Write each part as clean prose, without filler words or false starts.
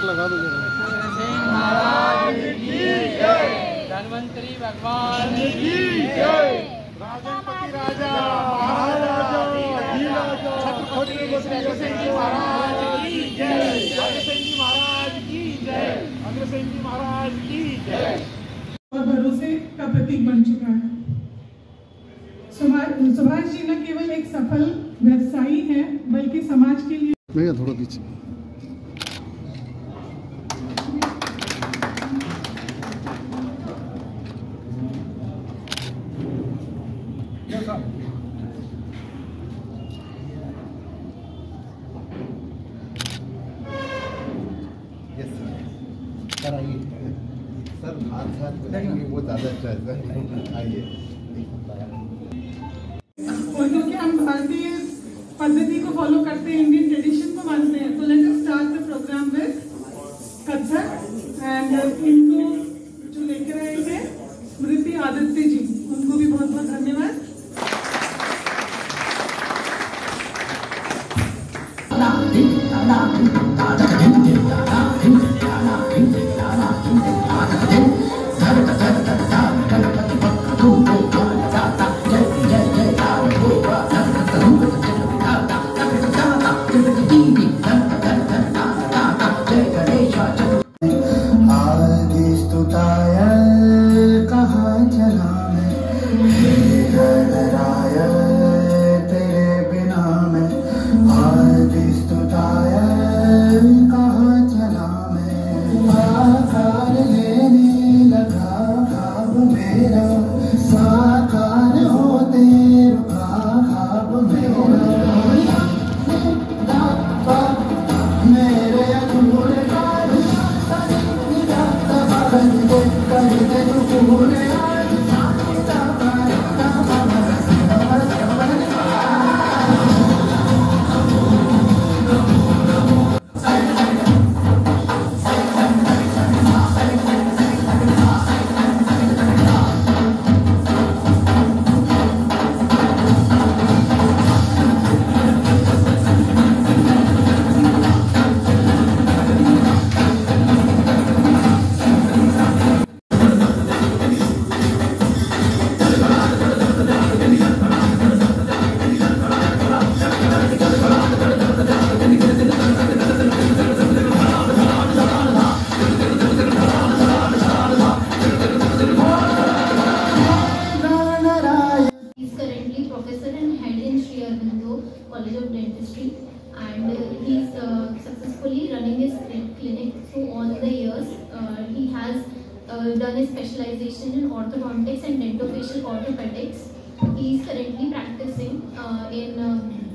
लगा दो जरा। धन्वंतरी भगवान की जय। राजनपति राजा महाराजा छत्रपति अग्रसेन जी महाराज की जय। अग्रसेन जी महाराज की जय। अग्रसेन जी महाराज की जय। और भरोसे का प्रतीक बन चुका है। सुभाष जी न केवल एक सफल व्यवसायी हैं, बल्कि समाज के लिए भैया थोड़ा पीछे। सर आइए सर, हाथ बनाएंगे वो ज़्यादा अच्छा है सर, आइए। और क्योंकि हम भारतीय पद्धति को फॉलो करते हैं, इंडियन ट्रेडिशन को मानते हैं, तो let us start the program with Kathak. And इनको जो लेकर आए हैं स्मृति आदित्य जी, उनको भी बहुत बहुत धन्यवाद। College of Dentistry, and he's successfully running his clinic through all the years. He has done his specialization in orthodontics and dentofacial orthopedics. He is currently practicing in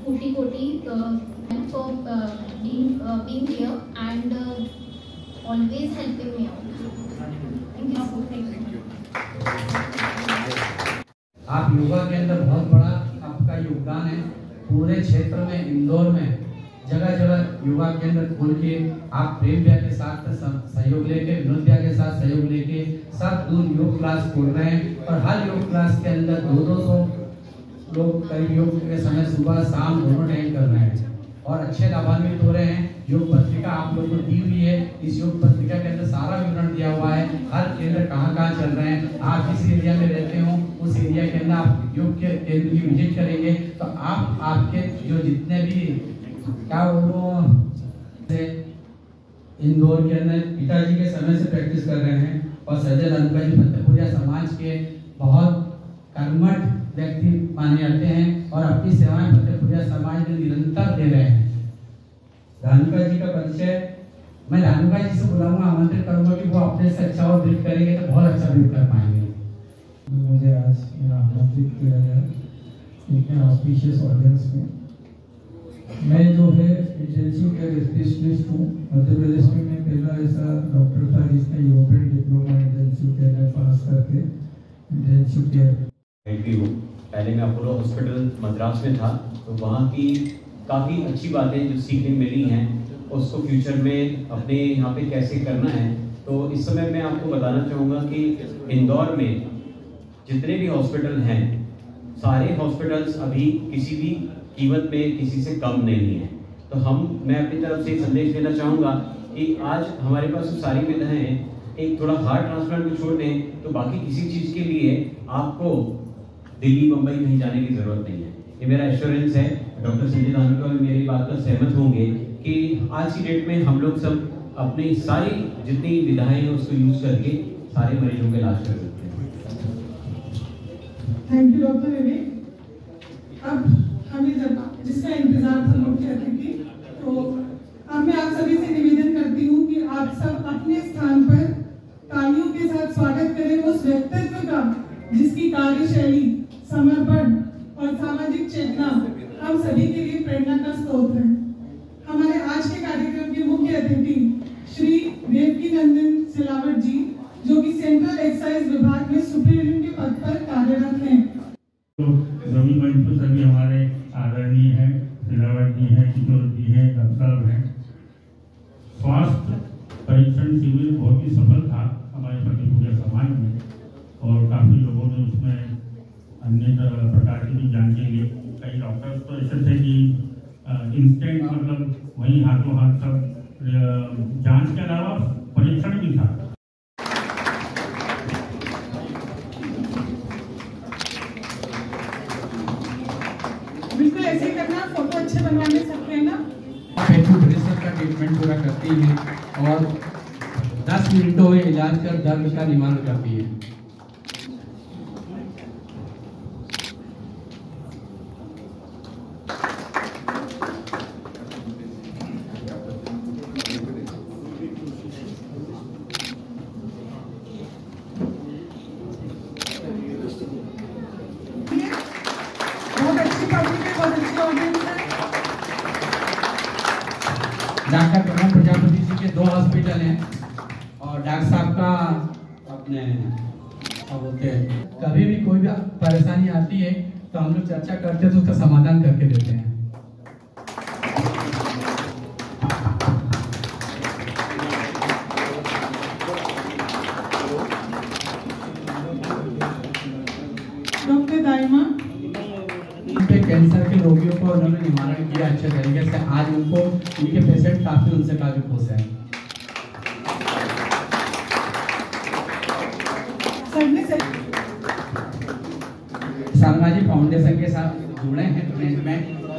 Koti Koti for being here and always helping me out. Thank you. Thank you. आप योगा के अंदर बहुत बड़ा आपका योगदान है। पूरे क्षेत्र में, इंदौर में जगह जगह योगा केंद्र खोल के आप प्रेम भैया के साथ सहयोग लेके, विनोद भैया के साथ सहयोग लेके सब दूर योग क्लास खोल रहे हैं। और हर योग क्लास के अंदर 200 लोग करीब योग के समय सुबह शाम दोनों टाइम कर रहे हैं और अच्छे लाभान्वित हो रहे हैं। योग पत्रिका आप लोग को दी हुई है। इस योग पत्रिका के अंदर सारा विवरण दिया हुआ है, हर केंद्र कहाँ कहाँ चल रहे हैं। आप जिस एरिया में रहते हो उस एरिया के अंदर आप योग के केंद्र की विजिट करेंगे तो आप आपके जो जितने भी क्या वो इंदौर के अंदर पिताजी के समय से प्रैक्टिस कर रहे हैं और सज्जन अनुका जी फतेहपुरिया समाज के बहुत कर्मठ व्यक्ति माने जाते हैं और अपनी सेवाएं फतेहपुरिया समाज में निरंतर दे रहे हैं। धानुका जी का परिचय मैं धानुका जी से बुलाऊंगा, आमंत्रित करूंगा कि वो अपने से अच्छा और ब्रीफ करेंगे तो बहुत अच्छा ब्रीफ कर पाएंगे। मुझे आज यहाँ आमंत्रित किया गया इतने ऑस्पिशियस ऑडियंस में। मैं जो है इंटेंसिव केयर स्पेशलिस्ट हूँ। मध्य प्रदेश में मैं पहला ऐसा डॉक्टर था जिसने यूरोपियन डिप्लोमा इंटेंसिव केयर में पास करके इंटेंसिव केयर पहले मैं अपोलो हॉस्पिटल मद्रास में था, तो वहाँ की काफ़ी अच्छी बातें जो सीखने मिली हैं उसको फ्यूचर में अपने यहाँ पे कैसे करना है। तो इस समय मैं आपको बताना चाहूँगा कि इंदौर में जितने भी हॉस्पिटल हैं सारे हॉस्पिटल्स अभी किसी भी कीमत में किसी से कम नहीं है। तो मैं अपनी तरफ से संदेश देना चाहूँगा कि आज हमारे पास तो सारी विधाएं हैं, एक थोड़ा हार्ट ट्रांसप्लांट को छोड़ दें तो बाकी किसी चीज़ के लिए आपको दिल्ली मुंबई कहीं जाने की ज़रूरत नहीं है। ये मेरा एश्योरेंस है। डॉक्टर संजय धानुका भी मेरी बात पर सहमत होंगे कि आज की डेट में हम लोग सब अपनी सारी जितनी विधाएं हैं उसको यूज़ करके सारे मरीजों का इलाज कर सकते हैं। थैंक यू डॉक्टर विवेक। अब हमें जब जिसका इंतजार था मुख्य अतिथि, तो अब मैं आप सभी से निवेदन करती हूँ कि आप सब अपने स्थान पर तालियों के साथ स्वागत करें उस व्यक्तित्व का जिसकी कार्यशैली, समर्पण और सामाजिक चेतना हम सभी के लिए प्रेरणा का स्रोत है। हमारे आज के कार्यक्रम के मुख्य अतिथि श्री देवकीनंदन सिलावट जी, जो कि सेंट्रल एक्साइज विभाग में सुपरिटेंडेंट के पद पर कार्यरत हैं। तो जमीन मंच पर सभी हमारे आदरणीय हैं, सिलावट जी हैं, किशोर जी हैं, डॉक्टर हैं। स्वास्थ्य परीक्षण शिविर बहुत ही सफल था हमारे फतेहपुर समाज में और काफ़ी लोगों ने उसमें अन्य प्रकार की भी जानकारी ली। कई डॉक्टर्स तो ऐसे थे कि इंस्टेंट मतलब वहीं हाथों हाथ सब जांच के अलावा परीक्षण भी था। बिल्कुल ऐसे ही करना, फोटो अच्छे बनवाने सकते हैं ना। पेटू प्रेशर का ट्रीटमेंट पूरा करती है और 10 मिनटों में इलाज कर दर्द का निवारण करती है। बहुत अच्छी पब्लिक है, बहुत अच्छी ऑडियंस है। डॉक्टर कमल प्रजापति जी के 2 हॉस्पिटल हैं और डॉक्टर साहब का अपने क्या बोलते हैं, कभी भी कोई भी परेशानी आती है तो हम लोग चर्चा करते हैं तो उसका समाधान करके देते हैं। डॉक्टर दाइमा कैंसर के रोगियों को उन्होंने निवारण किया अच्छे तरीके से। आज उनको उनके पेशेंट काफी उनसे काफी खुश हैं। सामाजिक फाउंडेशन के साथ जुड़े हैं ट्रेंड में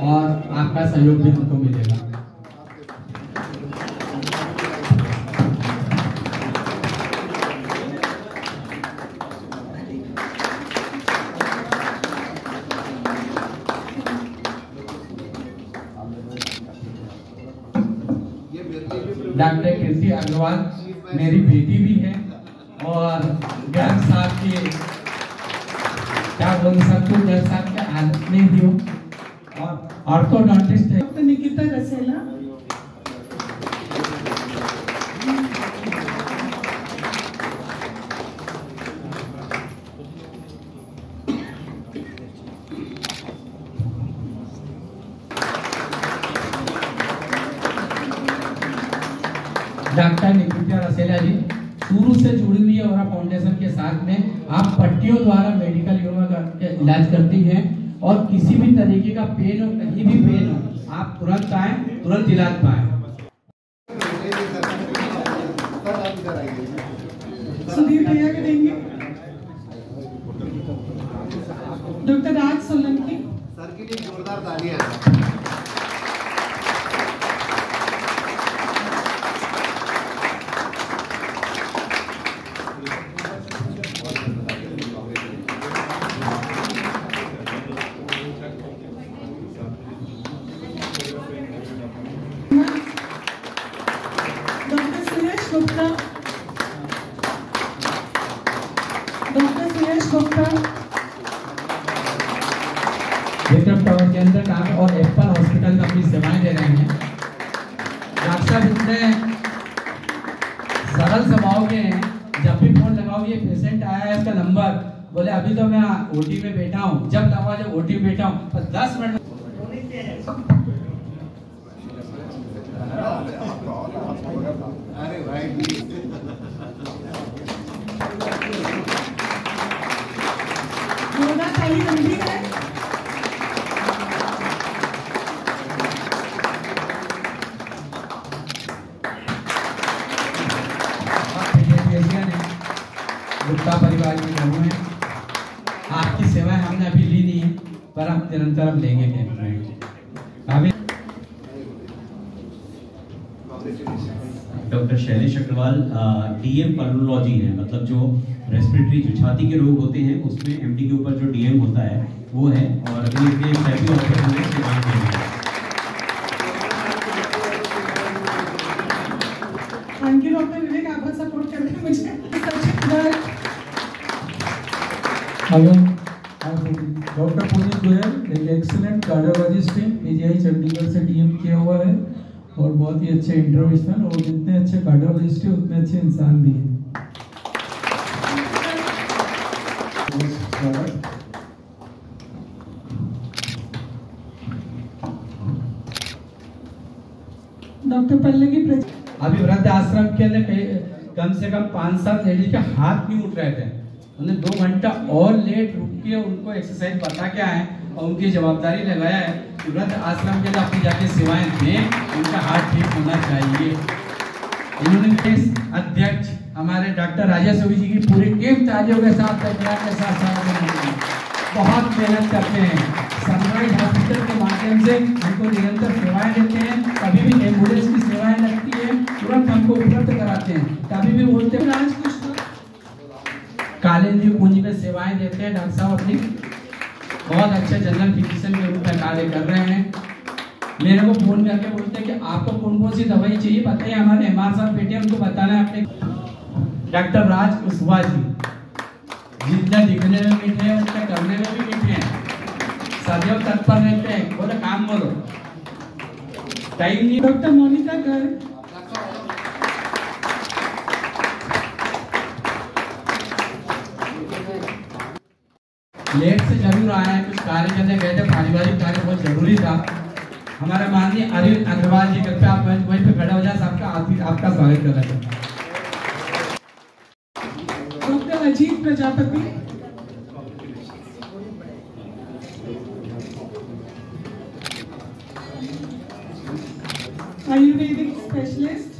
और आपका सहयोग भी उनको मिलेगा। डॉक्टर कीर्ति अग्रवाल मेरी बेटी भी है और गर्ग साहब के क्या बोल सकते हो, गर्ग साहब के आदत नहीं दियो और ऑर्थोडोंटिस्ट है। डॉक्टर निकिता रसेला, डॉक्टर निकिता रसेला जी शुरू से जुड़ी हुई है और फाउंडेशन के साथ में आप पट्टियों द्वारा मेडिकल योगा का इलाज करती हैं और किसी भी तरीके का पेन हो, कहीं भी पेन हो, आप तुरंत आए, तुरंत इलाज पाए। सुधीर भैया के देंगे। डॉक्टर राज सोलंकी, सर के लिए जोरदार तालियां। Doctor Suresh Gupta, doctor Suresh Gupta Vikram tower के अंदर काम और एप्पल हॉस्पिटल में अपनी सेवाएं दे रहे हैं। डॉक्टर साहब इतने सरल स्वभाव के हैं, जब भी फोन लगाओगे पेशेंट आया है इसका नंबर, बोले अभी तो मैं ओटी में बैठा हूँ, जब लगा जब ओटी में बैठा हूँ, बस 10 मिनट अरे भाई जोरदार ताली बनती है। निरंतर अब लेंगे कैंप में। काफी doctor Shailesh Agrawal DM pulmonology है, मतलब जो रेस्पिरेटरी जो छाती के रोग होते हैं उसमें एमडी के ऊपर जो डीएम होता है वो है, और अभी ये थेरेपी हॉस्पिटल में सेवाएं दे रहे हैं। थैंक यू डॉक्टर विवेक, आप बहुत सपोर्ट करते हैं मुझे। डॉक्टर पुनीत गोयल एक एक्सीलेंट कार्डियोलॉजिस्ट है, पीजीआई चंडीगढ़ से डीएम किया हुआ है और बहुत ही अच्छे इंटरवेंशनल, और जितने अच्छे कार्डियोलॉजिस्ट है उतने अच्छे इंसान भी हैं। डॉक्टर पल्लवी अभी वृद्ध आश्रम के अंदर कम से कम 5-7 लेडीज के हाथ नहीं उठ रहे थे, उन्हें 2 घंटा और लेट रुक के उनको एक्सरसाइज बता के आए और उनकी जवाबदारी लगाया है कि वृद्ध आश्रम के अंदर अपनी जाके सेवाएं दें, उनका हाथ ठीक होना चाहिए। इन्होंने अध्यक्ष हमारे डॉक्टर राजा सोवी जी की पूरी टीम तालियों के साथ के साथ बहुत मेहनत करते हैं। सनराइज हॉस्पिटल के माध्यम से हमको निरंतर सेवाएं देते हैं, कभी भी एम्बुलेंस की सेवाएं लगती है तुरंत हमको उपलब्ध कराते हैं, कभी भी बोलते हैं कालिंदी पूंजी में सेवाएं देते हैं। डॉक्टर साहब अपनी बहुत अच्छे जनरल फिजिशियन के रूप में कार्य कर रहे हैं। मेरे को फोन करके बोलते हैं कि आपको कौन कौन सी दवाई चाहिए बताइए, हमारे एमआर साहब बेटे उनको बताना है। अपने डॉक्टर राज कुशवाहा जी जितना दिखने में मीठे हैं उनका करने में भी मीठे हैं, सदैव तत्पर रहते हैं, बोले काम बोलो टाइम नहीं। डॉक्टर मोनिका गर्ग, लेट से जरूर आए हैं, कुछ कार्य करने गए थे, पारिवारिक कार्य बहुत जरूरी था। हमारे माननीय अरविंद अग्रवाल जी कृपया आप वहीं पे खड़े हो जाए, आपका स्वागत करना चाहते हैं। Doctor Ajit Prajapati, Ayurvedic specialist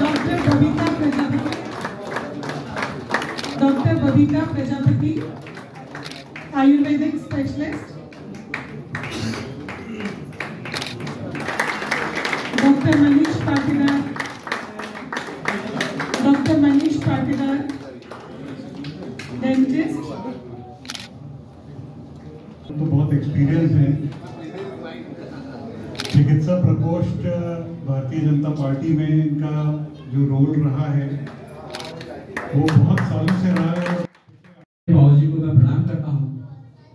doctor Babita Prajapati, doctor Babita Prajapati Ayurvedic specialist, doctor Manish Patidar, doctor Manish Patidar dentist. तो बहुत एक्सपीरियंस है। चिकित्सा प्रकोष्ठ भारतीय जनता पार्टी में इनका जो रोल रहा है वो बहुत सालों से रहा है। बाबूजी को मैं प्रणाम करता हूँ,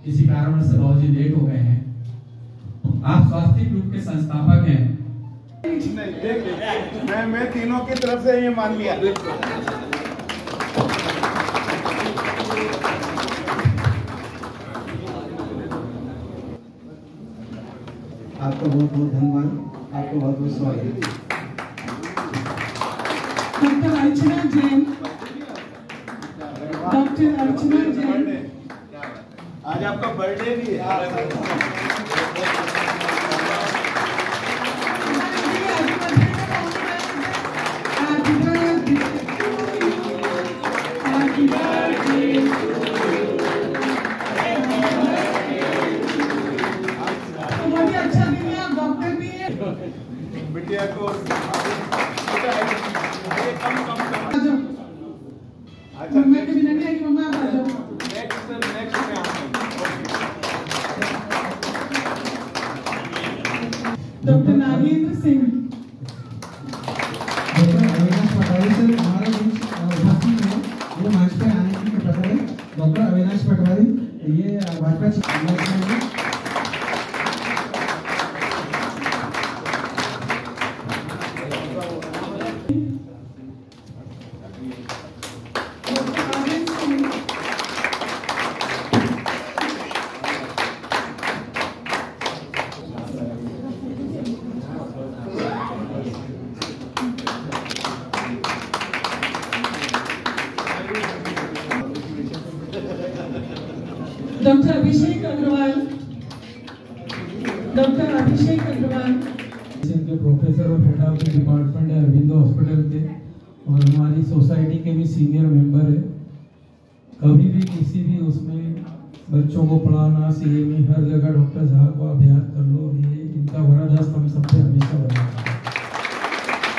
किसी कारण से बाबूजी लेट हो गए हैं। आप स्वास्थ्य ग्रुप के संस्थापक हैं। मैं तीनों की तरफ से ये मान लिया। आपका बहुत बहुत धन्यवाद, आपको बहुत बहुत स्वागत। डॉक्टर अर्चना जैन, डॉक्टर अर्चना जैन, आज आपका बर्थडे भी है। बिटिया को मम्मा के बिना नहीं, मम्मा आ जाओ। Next doctor Nagendra Singh, doctor Avinash Patwari sir हमारे बीच उपस्थित हैं, वो मंच पे आने की कृपा करें। डॉक्टर अविनाश पटवारी ये भाजपा डॉक्टर अभिषेक अग्रवाल, डॉक्टर अभिषेक अग्रवाल इनके प्रोफेसर और हेड ऑफ द डिपार्टमेंट है अरविंदो हॉस्पिटल के, और हमारी सोसाइटी के भी सीनियर मेंबर है। कभी भी किसी भी उसमें बच्चों को पढ़ाना, सीएमई हर जगह डॉक्टर साहब को आप याद कर लो, ये इनका वरद हस्त हम सब पे हमेशा बना।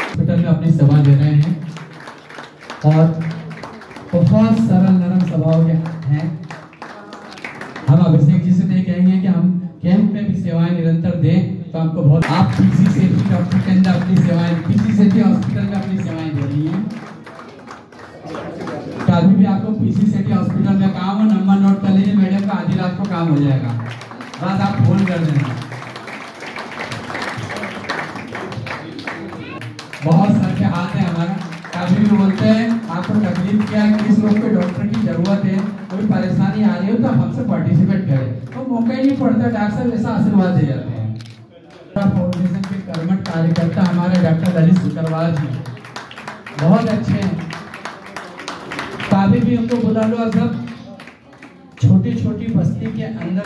हॉस्पिटल में अपनी सेवा दे रहे हैं और बहुत सरल नरम स्वभाव के हैं। हम अभिषेक जी से कहेंगे कि हम कैंप में भी सेवाएं निरंतर दें, तो आपको बहुत, आप पीसी सेठी डॉक्टर के अंदर अपनी सेवाएं, पीसी सेठी हॉस्पिटल में अपनी सेवाएं दे रही हैं। कभी भी आपको पीसी सेठी हॉस्पिटल में काम हो, नंबर नोट कर लीजिए, मैडम का आधी रात को काम हो जाएगा, बस आप फोन कर देना। बहुत सर के हाथ है हमारा, कभी भी बोलते हैं आपको तकलीफ क्या है, किस लोग को डॉक्टर की जरूरत है, कोई परेशानी आ रही हो तो हमसे पार्टिसिपेट करें, तो मौका ही नहीं पड़ता, डॉक्टर साहब ऐसा आशीर्वाद दे जाते हैं। फाउंडेशन के कर्मठ कार्यकर्ता हमारे डॉक्टर ललित शुक्रवार जी बहुत अच्छे हैं, कभी भी उनको बुला लो, अगर छोटी छोटी बस्ती के अंदर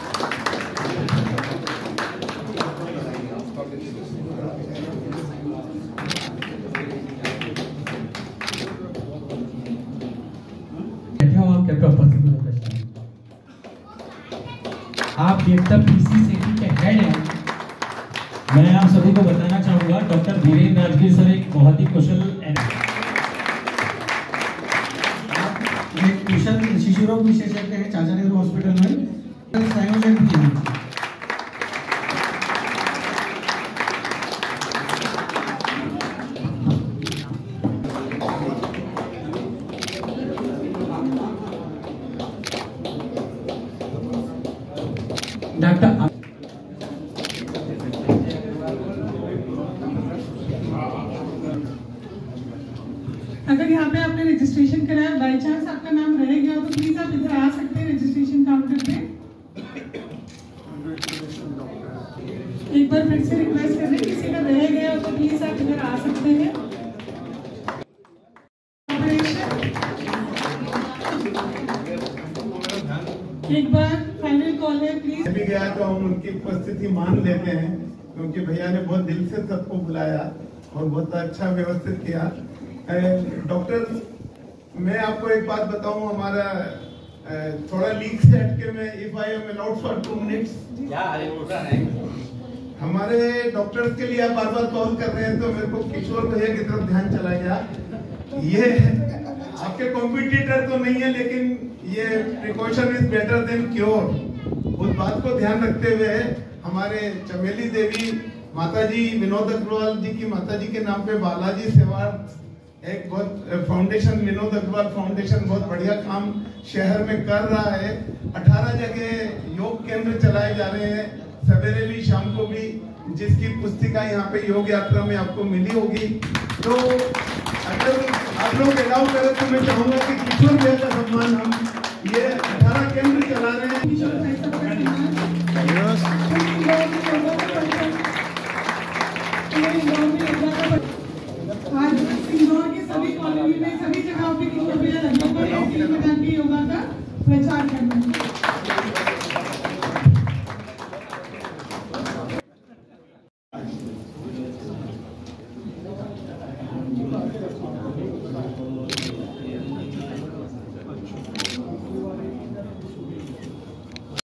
आप देखता पीसी सेठी के हेड हैं। मैं आप सभी को बताना चाहूंगा डॉक्टर धीरेन्द्र राजगीर सर एक बहुत ही कुशल शिशु रोग विशेषज्ञ है चाचा नेहरू हॉस्पिटल में, संयोजक भी हैं। डॉक्टर अगर यहाँ पे आपने रजिस्ट्रेशन कराया, बाई चांस आपका नाम रह गया हो तो प्लीज आप इधर आ सकते हैं रजिस्ट्रेशन काउंटर पे। एक बार फिर से रिक्वेस्ट कर रहे हैं, किसी का रह गया हो तो प्लीज आप इधर आ सकते हैं। एक बार फाइनल कॉल है, प्लीज। भी गया तो हम उनकी उपस्थिति मान लेते हैं, क्योंकि भैया ने बहुत दिल से सबको बुलाया और बहुत अच्छा व्यवस्थित किया। डॉक्टर, मैं आपको एक बात बताऊं, हमारा थोड़ा लीक से हटके मैं if I am allowed for 2 minutes, हमारे डॉक्टर्स के लिए आप बार बार कॉल कर रहे हैं तो मेरे को किशोर भैया की तरफ ध्यान चला गया। ये आपके कॉम्पिटिटर तो नहीं है, लेकिन ये precaution is better than cure, उस बात को ध्यान रखते हुए हमारे चमेली देवी माताजी, विनोद अग्रवाल जी की माताजी के नाम पे बालाजी सेवा एक बहुत फाउंडेशन, विनोद अग्रवाल फाउंडेशन बहुत बढ़िया काम शहर में कर रहा है। 18 जगह योग केंद्र चलाए जा रहे हैं, सवेरे भी शाम को भी, जिसकी पुस्तिका यहाँ पे योग यात्रा में आपको मिली होगी। तो अगर आप लोग अलाउ करें तो मैं चाहूंगा कि किशोर भैया का सम्मान हम ये 18 केंद्र चला रहे हैं। आज इंदौर की सभी कॉलोनी में, सभी जगहों पे किशोर भैया लगे हुए हैं योगा का प्रचार करने।